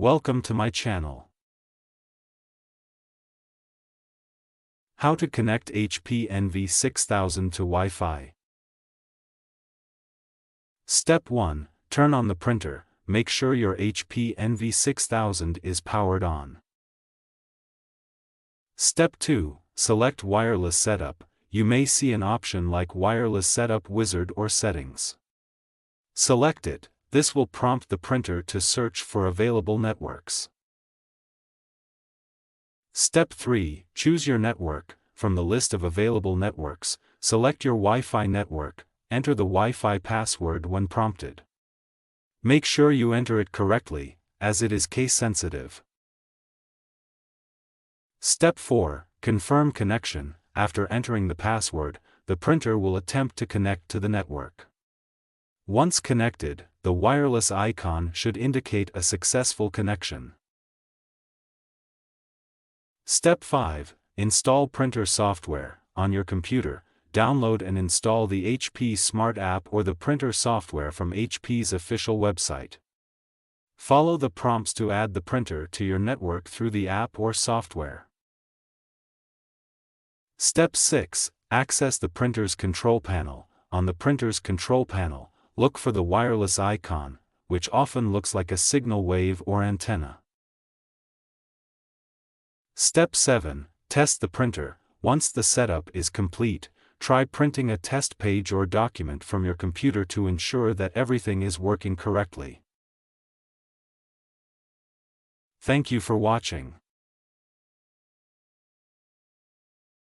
Welcome to my channel. How to connect HP NV6000 to Wi-Fi. Step 1. Turn on the printer. Make sure your HP NV6000 is powered on. Step 2. Select Wireless Setup. You may see an option like Wireless Setup Wizard or Settings. Select it. This will prompt the printer to search for available networks. Step 3. Choose your network. From the list of available networks, select your Wi-Fi network. Enter the Wi-Fi password when prompted. Make sure you enter it correctly, as it is case-sensitive. Step 4. Confirm connection. After entering the password, the printer will attempt to connect to the network. Once connected, the wireless icon should indicate a successful connection. Step 5. Install printer software. On your computer, download and install the HP Smart App or the printer software from HP's official website. Follow the prompts to add the printer to your network through the app or software. Step 6. Access the printer's control panel. On the printer's control panel, look for the wireless icon, which often looks like a signal wave or antenna. Step 7. Test the printer. Once the setup is complete, try printing a test page or document from your computer to ensure that everything is working correctly. Thank you for watching.